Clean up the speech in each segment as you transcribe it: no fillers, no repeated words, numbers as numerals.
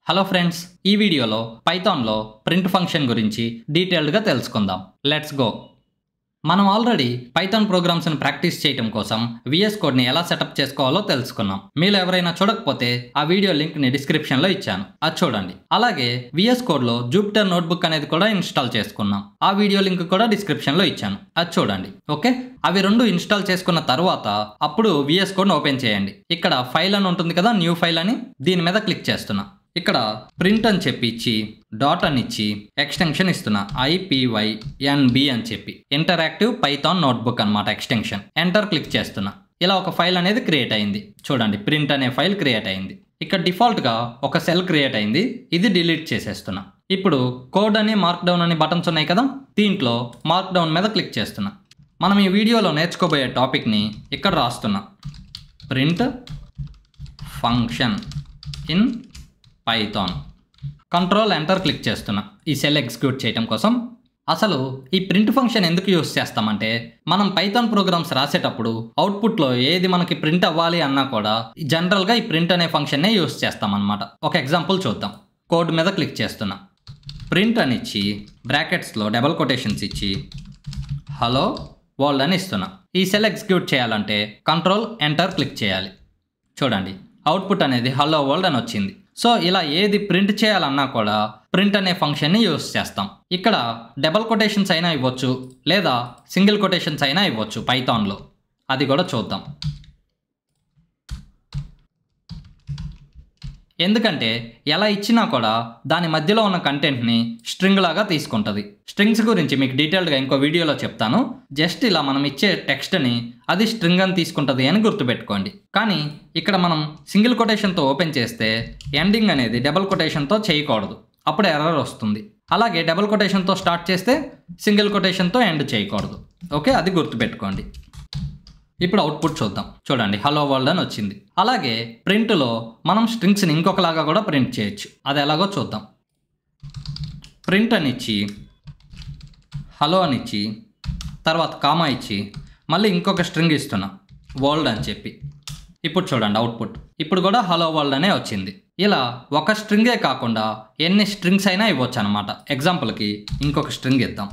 Hello friends, ఈ వీడియోలో పైథాన్లో print function గురించి డీటెయిల్డ్గా తెలుసుకుందాం. Let's go. మనం ఆల్రెడీ పైథాన్ ప్రోగ్రామ్స్ని ప్రాక్టీస్ చేయడం కోసం విఎస్ కోడ్ని ఎలా సెటప్ చేసుకోవాలో తెలుసుకున్నాం. మీరు ఎవరైనా చూడకపోతే ఆ వీడియో లింక్ని డిస్క్రిప్షన్లో ఇచ్చాను, అది చూడండి. అలాగే విఎస్ కోడ్లో జూపిటర్ నోట్బుక్ అనేది కూడా ఇన్స్టాల్ చేసుకున్నాం, ఆ వీడియో లింక్ కూడా డిస్క్రిప్షన్లో ఇచ్చాను, అది చూడండి. ఓకే, అవి రెండు ఇన్స్టాల్ చేసుకున్న తర్వాత అప్పుడు విఎస్ కోడ్ని ఓపెన్ చేయండి. ఇక్కడ ఫైల్ అని ఉంటుంది కదా, న్యూ ఫైల్ అని, దీని మీద క్లిక్ చేస్తున్నా. ఇక్కడ ప్రింట్ అని చెప్పి ఇచ్చి డాట్ అని ఇచ్చి ఎక్స్టెన్షన్ ఇస్తున్నా, IPYNB అని చెప్పి ఇంటరాక్టివ్ పైథాన్ నోట్బుక్ అనమాట ఎక్స్టెన్షన్. ఎంటర్ క్లిక్ చేస్తున్నా. ఇలా ఒక ఫైల్ అనేది క్రియేట్ అయింది. చూడండి, ప్రింట్ అనే ఫైల్ క్రియేట్ అయింది. ఇక్కడ డిఫాల్ట్గా ఒక సెల్ క్రియేట్ అయింది, ఇది డిలీట్ చేసేస్తున్నా. ఇప్పుడు కోడ్ అని మార్క్ డౌన్ అని బటన్స్ ఉన్నాయి కదా, దీంట్లో మార్క్ డౌన్ మీద క్లిక్ చేస్తున్నా. మనం ఈ వీడియోలో నేర్చుకోబోయే టాపిక్ని ఇక్కడ రాస్తున్నా, print function in Python. Control enter click చేస్తున్నా ఈ సెల్ ఎగ్జిక్యూట్ చేయడం కోసం. అసలు ఈ ప్రింట్ ఫంక్షన్ ఎందుకు యూస్ చేస్తామంటే, మనం పైథాన్ ప్రోగ్రామ్స్ రాసేటప్పుడు అవుట్పుట్లో ఏది మనకి ప్రింట్ అవ్వాలి అన్నా కూడా జనరల్గా ఈ ప్రింట్ అనే ఫంక్షన్నే యూస్ చేస్తామన్నమాట. ఒక ఎగ్జాంపుల్ చూద్దాం. కోడ్ మీద క్లిక్ చేస్తున్నా, ప్రింట్ అని ఇచ్చి బ్రాకెట్స్లో డబల్ కొటేషన్స్ ఇచ్చి హలో వరల్డ్ అని ఇస్తున్నా. ఈ సెల్ ఎగ్జిక్యూట్ చేయాలంటే కంట్రోల్ ఎంటర్ క్లిక్ చేయాలి. చూడండి, అవుట్పుట్ అనేది హలో వరల్డ్ అని వచ్చింది. సో ఇలా ఏది ప్రింట్ చేయాలన్నా కూడా ప్రింట్ అనే ఫంక్షన్ని యూస్ చేస్తాం. ఇక్కడ డబల్ కొటేషన్స్ అయినా ఇవ్వచ్చు, లేదా సింగిల్ కొటేషన్స్ అయినా ఇవ్వచ్చు పైథాన్లో, అది కూడా చూద్దాం. ఎందుకంటే ఎలా ఇచ్చినా కూడా దాని మధ్యలో ఉన్న కంటెంట్ని స్ట్రింగ్ లాగా తీసుకుంటుంది. స్ట్రింగ్స్ గురించి మీకు డీటెయిల్డ్గా ఇంకో వీడియోలో చెప్తాను. జస్ట్ ఇలా మనం ఇచ్చే టెక్స్ట్ని అది స్ట్రింగ్ అని తీసుకుంటుంది అని గుర్తుపెట్టుకోండి. కానీ ఇక్కడ మనం సింగిల్ కొటేషన్తో ఓపెన్ చేస్తే ఎండింగ్ అనేది డబల్ కొటేషన్తో చేయకూడదు, అప్పుడు ఎర్రర్ వస్తుంది. అలాగే డబల్ కొటేషన్తో స్టార్ట్ చేస్తే సింగిల్ కొటేషన్తో ఎండ్ చేయకూడదు. ఓకే, అది గుర్తుపెట్టుకోండి. ఇప్పుడు అవుట్పుట్ చూద్దాం. చూడండి, హలో వరల్డ్ అని వచ్చింది. అలాగే ప్రింట్లో మనం స్ట్రింగ్స్ని ఇంకొకలాగా కూడా ప్రింట్ చేయొచ్చు, అది ఎలాగో చూద్దాం. ప్రింట్ అని ఇచ్చి హలో అని ఇచ్చి తర్వాత కామా ఇచ్చి మళ్ళీ ఇంకొక స్ట్రింగ్ ఇస్తున్నా, వరల్డ్ అని చెప్పి. ఇప్పుడు చూడండి అవుట్పుట్, ఇప్పుడు కూడా హలో వరల్డ్ అనే వచ్చింది. ఇలా ఒక స్ట్రింగే కాకుండా ఎన్ని స్ట్రింగ్స్ అయినా ఇవ్వచ్చు అనమాట. ఎగ్జాంపుల్కి ఇంకొక స్ట్రింగ్ ఇద్దాం.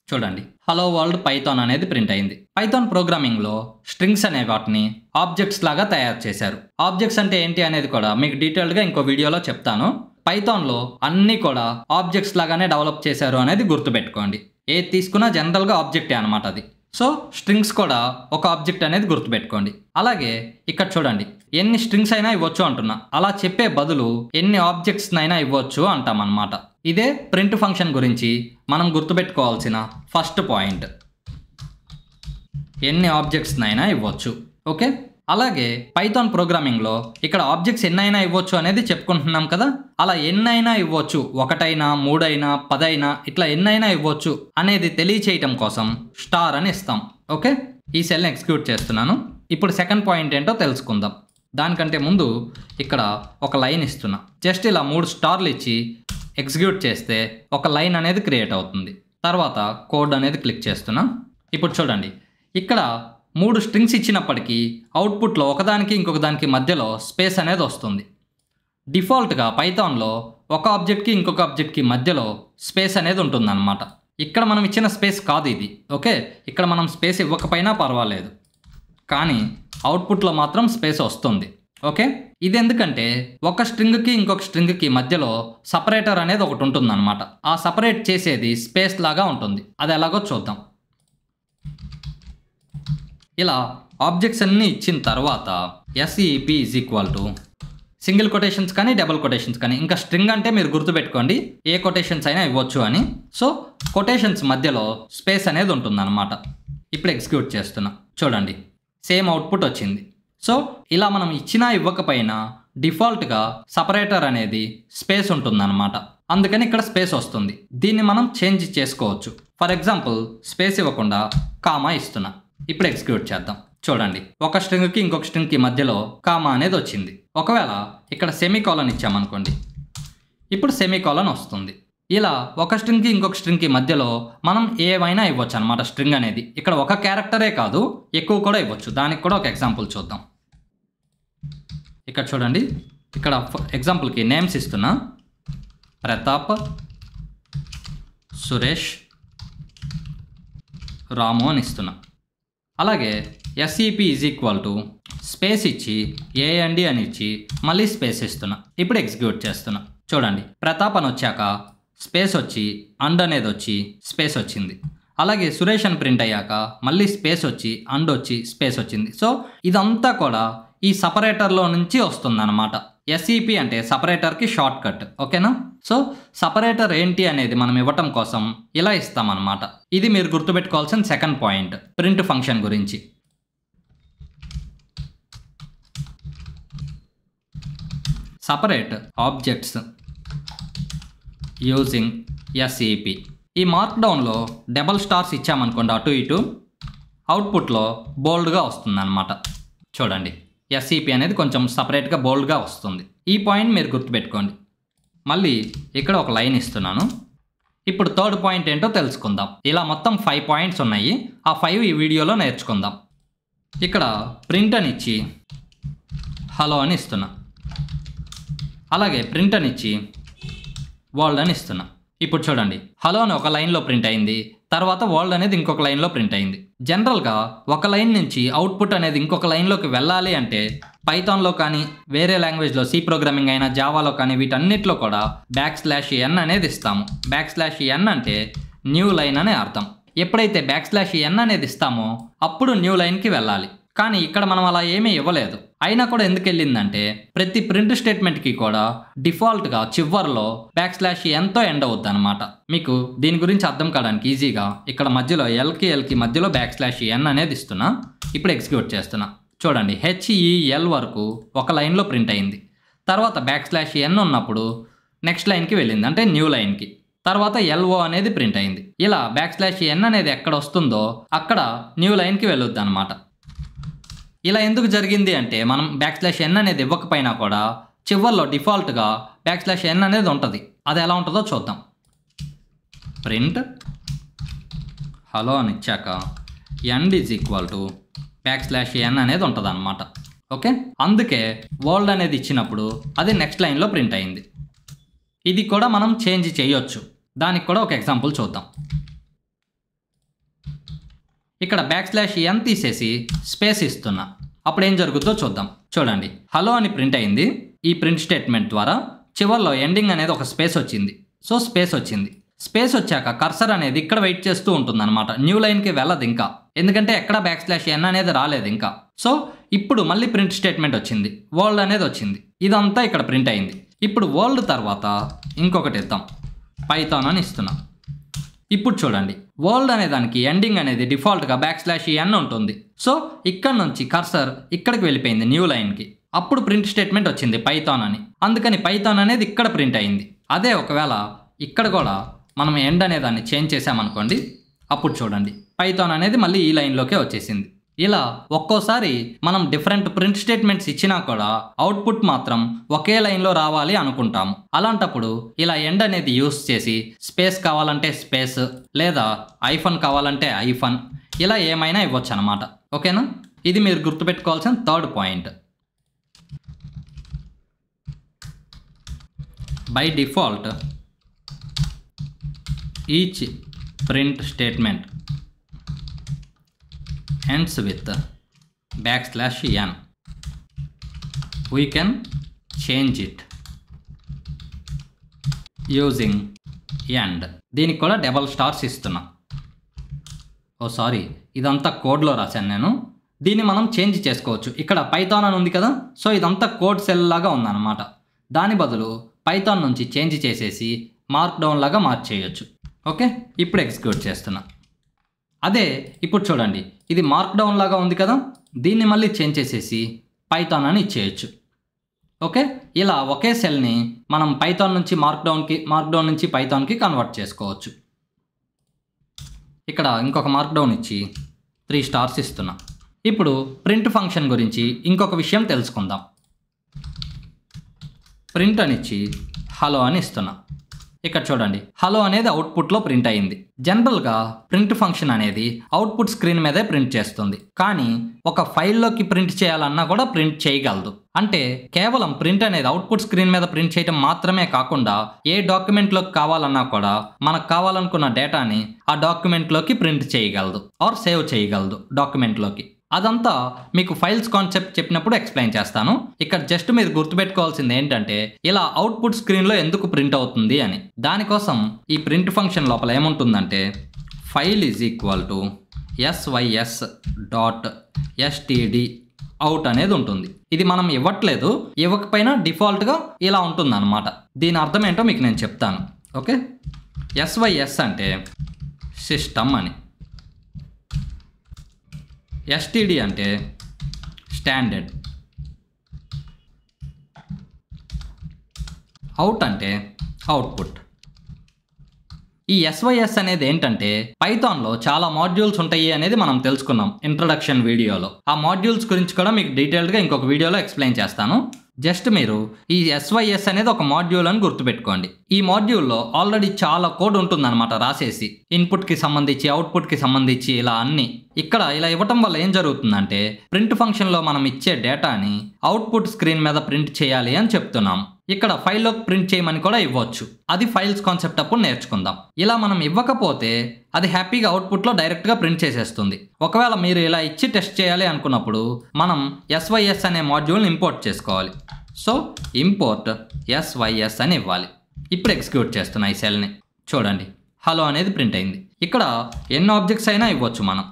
చూడండి, హలో వరల్డ్ పైథాన్ అనేది ప్రింట్ అయింది. పైథాన్ ప్రోగ్రామింగ్లో స్ట్రింగ్స్ అనే వాటిని ఆబ్జెక్ట్స్ లాగా తయారు చేశారు. ఆబ్జెక్ట్స్ అంటే ఏంటి అనేది కూడా మీకు డీటెయిల్డ్గా ఇంకో వీడియోలో చెప్తాను. పైథాన్లో అన్నీ కూడా ఆబ్జెక్ట్స్ లాగానే డెవలప్ చేశారు అనేది గుర్తుపెట్టుకోండి. ఏది తీసుకున్నా జనరల్గా ఆబ్జెక్టే అనమాట అది. సో స్ట్రింగ్స్ కూడా ఒక ఆబ్జెక్ట్ అనేది గుర్తుపెట్టుకోండి. అలాగే ఇక్కడ చూడండి, ఎన్ని స్ట్రింగ్స్ అయినా ఇవ్వచ్చు అంటున్నా, అలా చెప్పే బదులు ఎన్ని ఆబ్జెక్ట్స్ అయినా ఇవ్వచ్చు అంటాం అన్నమాట. ఇదే ప్రింట్ ఫంక్షన్ గురించి మనం గుర్తుపెట్టుకోవాల్సిన ఫస్ట్ పాయింట్. ఎన్ని ఆబ్జెక్ట్స్ అయినా ఇవ్వచ్చు. ఓకే, అలాగే పైథాన్ ప్రోగ్రామింగ్లో ఇక్కడ ఆబ్జెక్ట్స్ ఎన్నైనా ఇవ్వచ్చు అనేది చెప్పుకుంటున్నాం కదా. అలా ఎన్నైనా ఇవ్వచ్చు, 1 అయినా 3 అయినా 10 అయినా ఇట్లా ఎన్నైనా ఇవ్వచ్చు అనేది తెలియచేయటం కోసం స్టార్ అని ఇస్తాం. ఓకే, ఈ సెల్ని ఎగ్జిక్యూట్ చేస్తున్నాను. ఇప్పుడు సెకండ్ పాయింట్ ఏంటో తెలుసుకుందాం. దానికంటే ముందు ఇక్కడ ఒక లైన్ ఇస్తున్నా. జస్ట్ ఇలా 3 స్టార్లు ఇచ్చి ఎగ్జిక్యూట్ చేస్తే ఒక లైన్ అనేది క్రియేట్ అవుతుంది. తర్వాత కోడ్ అనేది క్లిక్ చేస్తున్నా. ఇప్పుడు చూడండి, ఇక్కడ 3 స్ట్రింగ్స్ ఇచ్చినప్పటికీ అవుట్పుట్లో ఒకదానికి ఇంకొక దానికి మధ్యలో స్పేస్ అనేది వస్తుంది. డిఫాల్ట్గా పైథాన్లో ఒక ఆబ్జెక్ట్కి ఇంకొక ఆబ్జెక్ట్కి మధ్యలో స్పేస్ అనేది ఉంటుందన్నమాట. ఇక్కడ మనం ఇచ్చిన స్పేస్ కాదు ఇది. ఓకే, ఇక్కడ మనం స్పేస్ ఇవ్వకపోయినా పర్వాలేదు, కానీ అవుట్పుట్లో మాత్రం స్పేస్ వస్తుంది. ఓకే, ఇది ఎందుకంటే ఒక స్ట్రింగ్కి ఇంకొక స్ట్రింగ్కి మధ్యలో సపరేటర్ అనేది ఒకటి ఉంటుందన్నమాట. ఆ సపరేట్ చేసేది స్పేస్ లాగా ఉంటుంది, అది ఎలాగో చూద్దాం. ఇలా ఆబ్జెక్ట్స్ అన్నీ ఇచ్చిన తర్వాత SEP = సింగిల్ కొటేషన్స్ కానీ డబుల్ కొటేషన్స్ కానీ, ఇంకా స్ట్రింగ్ అంటే మీరు గుర్తుపెట్టుకోండి ఏ కొటేషన్స్ అయినా ఇవ్వచ్చు అని. సో కొటేషన్స్ మధ్యలో స్పేస్ అనేది ఉంటుందన్నమాట. ఇప్పుడు ఎగ్జిక్యూట్ చేస్తున్నా. చూడండి, సేమ్ అవుట్పుట్ వచ్చింది. సో ఇలా మనం ఇచ్చినా ఇవ్వకపోయినా డిఫాల్ట్గా సపరేటర్ అనేది స్పేస్ ఉంటుందన్నమాట. అందుకని ఇక్కడ స్పేస్ వస్తుంది. దీన్ని మనం చేంజ్ చేసుకోవచ్చు. ఫర్ ఎగ్జాంపుల్ స్పేస్ ఇవ్వకుండా కామా ఇస్తున్నా. ఇప్పుడు ఎగ్జిక్యూట్ చేద్దాం. చూడండి, ఒక స్ట్రింగ్కి ఇంకొక స్ట్రింగ్కి మధ్యలో కామా అనేది వచ్చింది. ఒకవేళ ఇక్కడ సెమీకోలన్ ఇచ్చామనుకోండి, ఇప్పుడు సెమీకోలన్ వస్తుంది. ఇలా ఒక స్ట్రింగ్కి ఇంకొక స్ట్రింగ్కి మధ్యలో మనం ఏవైనా ఇవ్వచ్చు అనమాట. స్ట్రింగ్ అనేది ఇక్కడ ఒక క్యారెక్టరే కాదు, ఎక్కువ కూడా ఇవ్వచ్చు. దానికి కూడా ఒక ఎగ్జాంపుల్ చూద్దాం. ఇక్కడ చూడండి, ఇక్కడ ఎగ్జాంపుల్కి నేమ్స్ ఇస్తున్నా, ప్రతాప్, సురేష్, రాము అని ఇస్తున్నా. అలాగే SEP is equal to space ఇచ్చి AND అని ఇచ్చి మళ్ళీ స్పేస్ ఇస్తున్నా. ఇప్పుడు ఎగ్జిక్యూట్ చేస్తున్నా. చూడండి, ప్రతాప్ అని వచ్చాక స్పేస్ వచ్చి అండ్ అనేది వచ్చి స్పేస్ వచ్చింది. అలాగే సురేష్ అని ప్రింట్ అయ్యాక మళ్ళీ స్పేస్ వచ్చి అండ్ వచ్చి స్పేస్ వచ్చింది. సో ఇదంతా కూడా ఈ సపరేటర్లో నుంచి వస్తుందన్నమాట. SEP అంటే సపరేటర్కి షార్ట్ కట్. ఓకేనా? సో సపరేటర్ ఏంటి అనేది మనం ఇవ్వటం కోసం ఇలా ఇస్తామన్నమాట. ఇది మీరు గుర్తుపెట్టుకోవాల్సిన సెకండ్ పాయింట్ ప్రింట్ ఫంక్షన్ గురించి. Separate objects using SEP. ఈ మార్క్డౌన్లో డబల్ స్టార్స్ ఇచ్చామనుకోండి అటు ఇటు, అవుట్పుట్లో బోల్డ్గా వస్తుందన్నమాట. చూడండి, SEP అనేది కొంచెం సపరేట్గా బోల్డ్గా వస్తుంది. ఈ పాయింట్ మీరు గుర్తుపెట్టుకోండి. మళ్ళీ ఇక్కడ ఒక లైన్ ఇస్తున్నాను. ఇప్పుడు థర్డ్ పాయింట్ ఏంటో తెలుసుకుందాం. ఇలా మొత్తం 5 పాయింట్స్ ఉన్నాయి. ఆ 5 ఈ వీడియోలో నేర్చుకుందాం. ఇక్కడ ప్రింట్ అని ఇచ్చి హలో అని ఇస్తున్నా. అలాగే ప్రింట్ అని ఇచ్చి వరల్డ్ అని ఇస్తున్నా. ఇప్పుడు చూడండి, హలో అని ఒక లైన్లో ప్రింట్ అయింది, తర్వాత వరల్డ్ అనేది ఇంకొక లైన్లో ప్రింట్ అయింది. జనరల్గా ఒక లైన్ నుంచి అవుట్పుట్ అనేది ఇంకొక లైన్లోకి వెళ్ళాలి అంటే పైథాన్లో కానీ వేరే లాంగ్వేజ్లో C ప్రోగ్రామింగ్ అయినా జావాలో కానీ వీటన్నిటిలో కూడా \n అనేది ఇస్తాము. \n అంటే న్యూ లైన్ అనే అర్థం. ఎప్పుడైతే \n అనేది ఇస్తామో అప్పుడు న్యూ లైన్కి వెళ్ళాలి. కానీ ఇక్కడ మనం అలా ఏమీ ఇవ్వలేదు. అయినా కూడా ఎందుకు వెళ్ళిందంటే ప్రతి ప్రింట్ స్టేట్మెంట్కి కూడా డిఫాల్ట్గా చివర్లో \nతో ఎండ్ అవుద్ది అనమాట. మీకు దీని గురించి అర్థం కావడానికి ఈజీగా ఇక్కడ మధ్యలో Lకి మధ్యలో \n అనేది ఇస్తున్నా. ఇప్పుడు ఎగ్జిక్యూట్ చేస్తున్నా. చూడండి, HEL వరకు ఒక లైన్లో ప్రింట్ అయింది. తర్వాత \n ఉన్నప్పుడు నెక్స్ట్ లైన్కి వెళ్ళింది, అంటే న్యూ లైన్కి. తర్వాత LO అనేది ప్రింట్ అయింది. ఇలా \n అనేది ఎక్కడ వస్తుందో అక్కడ న్యూ లైన్కి వెళ్ళొద్దు అనమాట. ఇలా ఎందుకు జరిగింది అంటే మనం \n అనేది ఇవ్వకపోయినా కూడా చివర్లో డిఫాల్ట్గా \n అనేది ఉంటుంది. అది ఎలా ఉంటుందో చూద్దాం. ప్రింట్ హలో అని ఇచ్చాక end is equal to \n అనేది ఉంటుంది అనమాట. ఓకే, అందుకే వరల్డ్ అనేది ఇచ్చినప్పుడు అది నెక్స్ట్ లైన్లో ప్రింట్ అయింది. ఇది కూడా మనం చేంజ్ చేయొచ్చు. దానికి కూడా ఒక ఎగ్జాంపుల్ చూద్దాం. ఇక్కడ \n తీసేసి స్పేస్ ఇస్తున్నా. అప్పుడు ఏం జరుగుతుందో చూద్దాం. చూడండి, హలో అని ప్రింట్ అయింది. ఈ ప్రింట్ స్టేట్మెంట్ ద్వారా చివర్లో ఎండింగ్ అనేది ఒక స్పేస్ వచ్చింది. సో స్పేస్ వచ్చింది. స్పేస్ వచ్చాక కర్సర్ అనేది ఇక్కడ వెయిట్ చేస్తూ ఉంటుంది అనమాట. న్యూ లైన్కి వెళ్ళదు ఇంకా, ఎందుకంటే ఎక్కడ \n అనేది రాలేదు ఇంకా. సో ఇప్పుడు మళ్ళీ ప్రింట్ స్టేట్మెంట్ వచ్చింది, వరల్డ్ అనేది వచ్చింది. ఇదంతా ఇక్కడ ప్రింట్ అయింది. ఇప్పుడు వరల్డ్ తర్వాత ఇంకొకటి ఇద్దాం, పైథాన్ అని ఇస్తున్నా. ఇప్పుడు చూడండి, వరల్డ్ అనే దానికి ఎండింగ్ అనేది డిఫాల్ట్గా \n ఉంటుంది. సో ఇక్కడ నుంచి కర్సర్ ఇక్కడికి వెళ్ళిపోయింది న్యూ లైన్కి. అప్పుడు ప్రింట్ స్టేట్మెంట్ వచ్చింది పైథాన్ అని. అందుకని పైథాన్ అనేది ఇక్కడ ప్రింట్ అయింది. అదే ఒకవేళ ఇక్కడ కూడా మనం ఎండ్ అనే దాన్ని చేంజ్ చేసామనుకోండి, అప్పుడు చూడండి పైథాన్ అనేది మళ్ళీ ఈ లైన్లోకే వచ్చేసింది. ఇలా ఒక్కోసారి మనం డిఫరెంట్ ప్రింట్ స్టేట్మెంట్స్ ఇచ్చినా కూడా అవుట్పుట్ మాత్రం ఒకే లైన్లో రావాలి అనుకుంటాము. అలాంటప్పుడు ఇలా ఎండ్ అనేది యూస్ చేసి స్పేస్ కావాలంటే స్పేస్, లేదా ఐఫన్ కావాలంటే ఐఫన్, ఇలా ఏమైనా ఇవ్వచ్చు అనమాట. ఓకేనా? ఇది మీరు గుర్తుపెట్టుకోవాల్సిన third point. By default each print statement ends with \n. We can change it using end. దీనికి కూడా డబల్ స్టార్స్ ఇస్తున్నా. సారీ, ఇదంతా కోడ్లో రాశాను నేను. దీన్ని మనం చేంజ్ చేసుకోవచ్చు. ఇక్కడ పైథాన్ అని ఉంది కదా, సో ఇదంతా కోడ్ సెల్ లాగా ఉందన్నమాట. దాని బదులు పైథాన్ నుంచి చేంజ్ చేసేసి మార్క్డౌన్ లాగా మార్చేయచ్చు. ఓకే, ఇప్పుడు ఎగ్జిక్యూట్ చేస్తున్నా. అదే ఇప్పుడు చూడండి, ఇది మార్క్డౌన్ లాగా ఉంది కదా, దీన్ని మళ్ళీ చేంజ్ చేసేసి పైథాన్ అని ఇచ్చేయచ్చు. ఓకే, ఇలా ఒకే సెల్ని మనం పైథాన్ నుంచి మార్క్డౌన్ నుంచి పైథాన్కి కన్వర్ట్ చేసుకోవచ్చు. ఇక్కడ ఇంకొక మార్క్డౌన్ ఇచ్చి 3 స్టార్స్ ఇస్తున్నా. ఇప్పుడు ప్రింట్ ఫంక్షన్ గురించి ఇంకొక విషయం తెలుసుకుందాం. ప్రింట్ అని ఇచ్చి హలో అని ఇస్తున్నా. ఇక్కడ చూడండి హలో అనేది అవుట్పుట్లో ప్రింట్ అయింది. జనరల్గా ప్రింట్ ఫంక్షన్ అనేది అవుట్పుట్ స్క్రీన్ మీదే ప్రింట్ చేస్తుంది. కానీ ఒక ఫైల్లోకి ప్రింట్ చేయాలన్నా కూడా ప్రింట్ చేయగలదు. అంటే కేవలం ప్రింట్ అనేది అవుట్పుట్ స్క్రీన్ మీద ప్రింట్ చేయడం మాత్రమే కాకుండా ఏ డాక్యుమెంట్లోకి కావాలన్నా కూడా మనకు కావాలనుకున్న డేటాని ఆ డాక్యుమెంట్లోకి ప్రింట్ చేయగలదు ఆర్ సేవ్ చేయగలదు డాక్యుమెంట్లోకి. అదంతా మీకు ఫైల్స్ కాన్సెప్ట్ చెప్పినప్పుడు ఎక్స్ప్లెయిన్ చేస్తాను. ఇక్కడ జస్ట్ మీరు గుర్తుపెట్టుకోవాల్సింది ఏంటంటే ఇలా అవుట్పుట్ స్క్రీన్లో ఎందుకు ప్రింట్ అవుతుంది అని. దానికోసం ఈ ప్రింట్ ఫంక్షన్ లోపల ఏముంటుందంటే file is equal to sys.std out అనేది ఉంటుంది. ఇది మనం ఇవ్వట్లేదు, ఇవ్వకపోయినా డిఫాల్ట్గా ఇలా ఉంటుంది అనమాట. దీని అర్థం ఏంటో మీకు నేను చెప్తాను. ఓకే, sys అంటే సిస్టమ్ అని, std అంటే స్టాండర్డ్, అవుట్ అంటే అవుట్పుట్. ఈ sys అనేది ఏంటంటే పైథాన్లో చాలా మాడ్యూల్స్ ఉంటాయి అనేది మనం తెలుసుకున్నాం ఇంట్రడక్షన్ వీడియోలో. ఆ మాడ్యూల్స్ గురించి కూడా మీకు డీటెయిల్డ్గా ఇంకొక వీడియోలో ఎక్స్ప్లెయిన్ చేస్తాను. జస్ట్ మీరు ఈ sys అనేది ఒక మాడ్యూల్ అని గుర్తుపెట్టుకోండి. ఈ మాడ్యూల్లో ఆల్రెడీ చాలా కోడ్ ఉంటుందన్నమాట రాసేసి, ఇన్పుట్కి సంబంధించి అవుట్పుట్కి సంబంధించి ఇలా అన్ని. ఇక్కడ ఇలా ఇవ్వటం వల్ల ఏం జరుగుతుందంటే ప్రింట్ ఫంక్షన్లో మనం ఇచ్చే డేటాని అవుట్పుట్ స్క్రీన్ మీద ప్రింట్ చేయాలి అని చెప్తున్నాం. ఇక్కడ ఫైల్లోకి ప్రింట్ చేయమని కూడా ఇవ్వచ్చు. అది ఫైల్స్ కాన్సెప్ట్ అప్పుడు నేర్చుకుందాం. ఇలా మనం ఇవ్వకపోతే అది హ్యాపీగా అవుట్పుట్లో డైరెక్ట్గా ప్రింట్ చేసేస్తుంది. ఒకవేళ మీరు ఇలా ఇచ్చి టెస్ట్ చేయాలి అనుకున్నప్పుడు మనం sys అనే మాడ్యూల్ని ఇంపోర్ట్ చేసుకోవాలి. సో ఇంపోర్ట్ sys అని ఇవ్వాలి. ఇప్పుడు ఎగ్జిక్యూట్ చేస్తున్నా ఈ సెల్ని. చూడండి హలో అనేది ప్రింట్ అయింది. ఇక్కడ ఎన్ని ఆబ్జెక్ట్స్ అయినా ఇవ్వచ్చు మనం.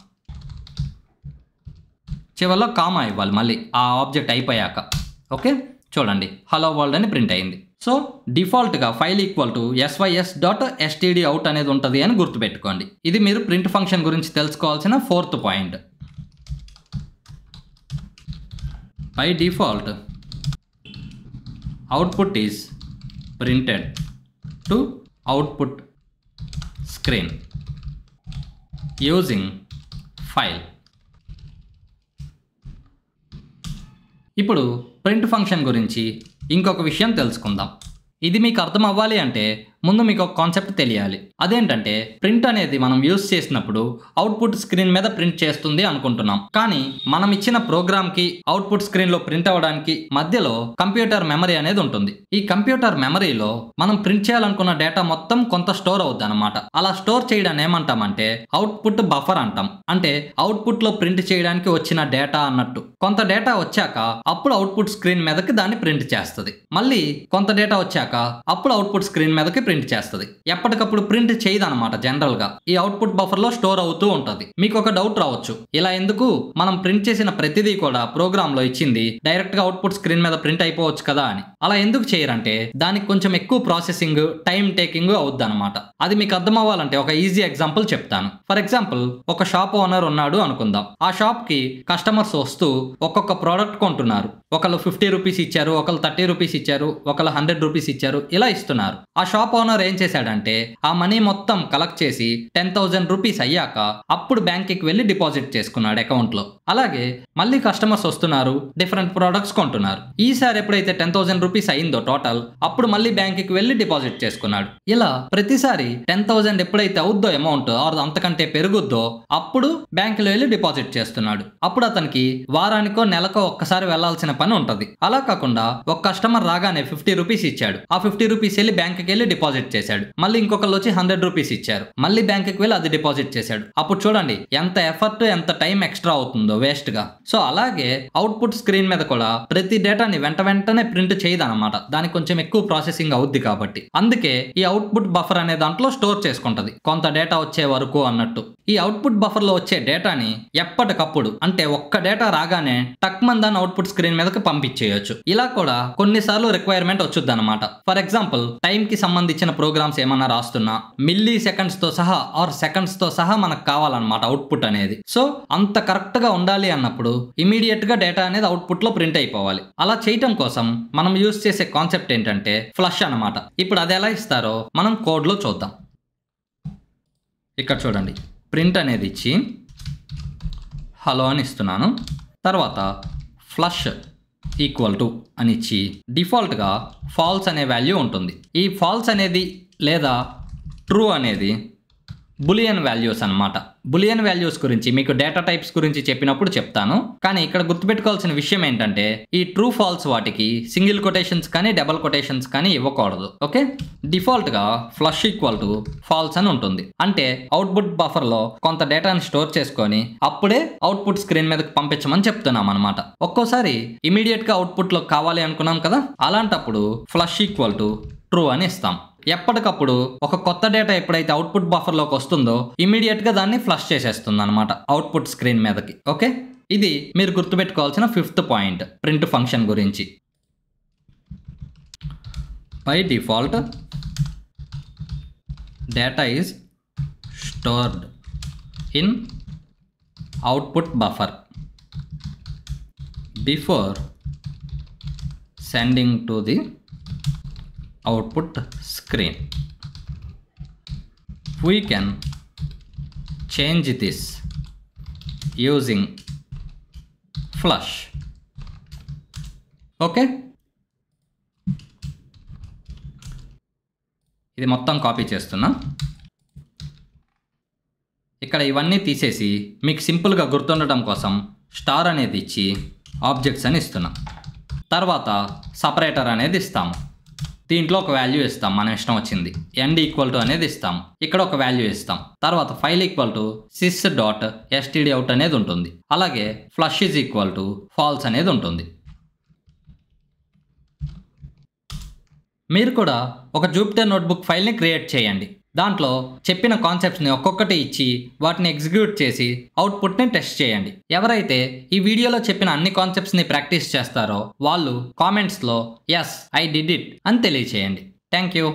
చివరిలో కామా ఇవ్వాలి మళ్ళీ ఆ ఆబ్జెక్ట్ అయిపోయాక. ఓకే, చూడండి హలో వరల్డ్ అని ప్రింట్ అయింది. సో డిఫాల్ట్గా file equal to sys.std out అనేది ఉంటుంది అని గుర్తుపెట్టుకోండి. ఇది మీరు ప్రింట్ ఫంక్షన్ గురించి తెలుసుకోవాల్సిన 4th point. By default output is printed to output screen using file. ఇప్పుడు ప్రింట్ ఫంక్షన్ గురించి ఇంకొక విషయం తెలుసుకుందాం. ఇది మీకు అర్థం అవ్వాలి అంటే ముందు మీకు ఒక కాన్సెప్ట్ తెలియాలి. అదేంటంటే ప్రింట్ అనేది మనం యూజ్ చేసినప్పుడు అవుట్పుట్ స్క్రీన్ మీద ప్రింట్ చేస్తుంది అనుకుంటున్నాం. కానీ మనం ఇచ్చిన ప్రోగ్రామ్కి అవుట్పుట్ స్క్రీన్లో ప్రింట్ అవ్వడానికి మధ్యలో కంప్యూటర్ మెమరీ అనేది ఉంటుంది. ఈ కంప్యూటర్ మెమరీలో మనం ప్రింట్ చేయాలనుకున్న డేటా మొత్తం కొంత స్టోర్ అవుద్ది అనమాట. అలా స్టోర్ చేయడాన్ని ఏమంటామంటే అవుట్పుట్ బఫర్ అంటాం. అంటే అవుట్పుట్లో ప్రింట్ చేయడానికి వచ్చిన డేటా అన్నట్టు. కొంత డేటా వచ్చాక అప్పుడు అవుట్పుట్ స్క్రీన్ మీదకి దాన్ని ప్రింట్ చేస్తుంది. మళ్ళీ కొంత డేటా వచ్చాక అప్పుడు అవుట్పుట్ స్క్రీన్ మీదకి ప్రింట్ చేస్తుంది. ఎప్పటికప్పుడు ప్రింట్ చేయదు అనమాట. జనరల్ గా ఈ అవుట్పుట్ బఫర్ లో స్టోర్ అవుతూ ఉంటుంది. మీకు ఒక డౌట్ రావచ్చు, ఇలా ఎందుకు మనం ప్రింట్ చేసిన ప్రతిదీ కూడా ప్రోగ్రామ్ లో ఇచ్చింది డైరెక్ట్ గా అవుట్పుట్ స్క్రీన్ మీద ప్రింట్ అయిపోవచ్చు కదా అని. అలా ఎందుకు చేయరంటే దానికి కొంచెం ఎక్కువ ప్రాసెసింగ్ టైం టేకింగ్ అవుద్ది అనమాట. అది మీకు అర్థం అవ్వాలంటే ఒక ఈజీ ఎగ్జాంపుల్ చెప్తాను. ఫర్ ఎగ్జాంపుల్ ఒక షాప్ ఓనర్ ఉన్నాడు అనుకుందాం. ఆ షాప్ కి కస్టమర్స్ వస్తూ ఒక్కొక్క ప్రోడక్ట్ కొంటున్నారు. ఒకళ్ళు 50 రూపీస్ ఇచ్చారు, ఒకళ్ళు 30 రూపీస్ ఇచ్చారు, ఒకళ్ళు 100 రూపీస్ ఇచ్చారు, ఇలా ఇస్తున్నారు. ఆ షాప్ ఓనర్ ఏం చేశాడంటే ఆ మనీ మొత్తం కలెక్ట్ చేసి 10,000 రూపీస్ అయ్యాక అప్పుడు బ్యాంక్కి వెళ్ళి డిపాజిట్ చేసుకున్నాడు అకౌంట్ లో. అలాగే మళ్ళీ కస్టమర్స్ వస్తున్నారు, డిఫరెంట్ ప్రోడక్ట్స్ కొంటున్నారు. ఈసారి ఎప్పుడైతే 10,000 రూపీస్ అయిందో టోటల్, అప్పుడు మళ్ళీ బ్యాంక్కి వెళ్ళి డిపాజిట్ చేసుకున్నాడు. ఇలా ప్రతిసారి 10,000 ఎప్పుడైతే అవుద్దో అమౌంట్ ఆర్ అంతకంటే పెరుగుద్దో అప్పుడు బ్యాంకులో వెళ్ళి డిపాజిట్ చేస్తున్నాడు. అప్పుడు అతనికి వారానికో నెలకో ఒక్కసారి వెళ్లాల్సిన పని ఉంటది. అలా కాకుండా ఒక కస్టమర్ రాగానే 50 రూపీస్ ఇచ్చాడు. ఆ 50 రూపీస్ వెళ్ళి బ్యాంక్కి వెళ్ళి డిపాజిట్ చేశాడు. మళ్ళీ ఇంకొకళ్ళు వచ్చి 100 రూపీస్ ఇచ్చారు, మళ్ళీ బ్యాంక్కి వెళ్ళి అది డిపాజిట్ చేశాడు. అప్పుడు చూడండి ఎంత ఎఫర్ట్ ఎంత టైం ఎక్స్ట్రా అవుతుందో వేస్ట్ గా. సో అలాగే అవుట్పుట్ స్క్రీన్ మీద కూడా ప్రతి డేటాని వెంటనే ప్రింట్ చేయదన్నమాట. దానికి కొంచెం ఎక్కువ ప్రాసెసింగ్ అవుద్ది కాబట్టి. అందుకే ఈ అవుట్పుట్ బఫర్ అనే దాంట్లో స్టోర్ చేసుకుంటది కొంత డేటా వచ్చే వరకు అన్నట్టు. ఈ అవుట్పుట్ బఫర్ లో వచ్చే డేటాని ఎప్పటికప్పుడు అంటే ఒక్క డేటా రాగానే టక్మన్ దాన్ని అవుట్పుట్ స్క్రీన్ మీదకి పంపించేయొచ్చు. ఇలా కూడా కొన్నిసార్లు రిక్వైర్మెంట్ వచ్చుద్ది అనమాట. ఫర్ ఎగ్జాంపుల్ టైం కి సంబంధించిన ప్రోగ్రామ్స్ ఏమన్నా రాస్తున్నా మిల్లీ సెకండ్స్ తో సహా ఆర్ సెకండ్స్ తో సహా మనకు కావాలన్నమాట అవుట్పుట్ అనేది. సో అంత కరెక్ట్ గా ఉండాలి అన్నప్పుడు ఇమీడియట్ గా డేటా అనేది అవుట్పుట్ లో ప్రింట్ అయిపోవాలి. అలా చేయటం కోసం మనం యూజ్ చేసే కాన్సెప్ట్ ఏంటంటే ఫ్లష్ అన్నమాట. ఇప్పుడు అది ఎలా ఇస్తారో మనం కోడ్ లో చూద్దాం. ఇక్కడ చూడండి ప్రింట్ అనేది ఇచ్చి హలో అని ఇస్తున్నాను. తర్వాత ఫ్లష్ ఈక్వల్ టు అని ఇచ్చి డిఫాల్ట్గా ఫాల్స్ అనే వాల్యూ ఉంటుంది. ఈ ఫాల్స్ అనేది లేదా ట్రూ అనేది బులియన్ వాల్యూస్ అన్నమాట. బులియన్ వాల్యూస్ గురించి మీకు డేటా టైప్స్ గురించి చెప్పినప్పుడు చెప్తాను. కానీ ఇక్కడ గుర్తుపెట్టుకోవాల్సిన విషయం ఏంటంటే ఈ ట్రూ ఫాల్స్ వాటికి సింగిల్ కొటేషన్స్ కానీ డబుల్ కొటేషన్స్ కానీ ఇవ్వకూడదు. ఓకే, డిఫాల్ట్ గా ఫ్లష్ ఈక్వల్ టు ఫాల్స్ అని ఉంటుంది. అంటే అవుట్పుట్ బఫర్ లో కొంత డేటాను స్టోర్ చేసుకొని అప్పుడే అవుట్పుట్ స్క్రీన్ మీదకి పంపించమని చెప్తున్నాం అనమాట. ఒక్కోసారి ఇమీడియట్ గా అవుట్పుట్ లో కావాలి అనుకున్నాం కదా, అలాంటప్పుడు ఫ్లష్ ఈక్వల్ టు ట్రూ అని ఇస్తాం. ఎప్పటికప్పుడు ఒక కొత్త డేటా ఎప్పుడైతే అవుట్పుట్ బఫర్లోకి వస్తుందో ఇమీడియట్గా దాన్ని ఫ్లష్ చేసేస్తుంది అనమాట అవుట్పుట్ స్క్రీన్ మీదకి. ఓకే, ఇది మీరు గుర్తుపెట్టుకోవాల్సిన 5th పాయింట్ ప్రింట్ ఫంక్షన్ గురించి. By default data is stored in output buffer before sending to the output screen. We can change this using flush. Okay, ఇది మొత్తం కాపీ చేస్తున్నా. ఇక్కడ ఇవన్నీ తీసేసి మీకు సింపుల్గా గుర్తుండటం కోసం స్టార్ అనేది ఇచ్చి ఆబ్జెక్ట్స్ అని ఇస్తున్నా. తర్వాత సపరేటర్ అనేది ఇస్తాము. దీంట్లో ఒక వాల్యూ ఇస్తాం, మన ఇష్టం వచ్చింది. ఎండ్ ఈక్వల్ టు అనేది ఇస్తాం, ఇక్కడ ఒక వాల్యూ ఇస్తాం. తర్వాత file equal to sys dot std out అనేది ఉంటుంది. అలాగే flush is equal to falls అనేది ఉంటుంది. మీరు కూడా ఒక జూపిటర్ నోట్బుక్ ఫైల్ని క్రియేట్ చేయండి. దాంట్లో చెప్పిన కాన్సెప్ట్స్ని ఒక్కొక్కటి ఇచ్చి వాటిని ఎగ్జిక్యూట్ చేసి అవుట్పుట్ని టెస్ట్ చేయండి. ఎవరైతే ఈ వీడియోలో చెప్పిన అన్ని కాన్సెప్ట్స్ని ప్రాక్టీస్ చేస్తారో వాళ్ళు కామెంట్స్లో ఎస్ ఐ డిడ్ ఇట్ అని తెలియచేయండి. Thank you.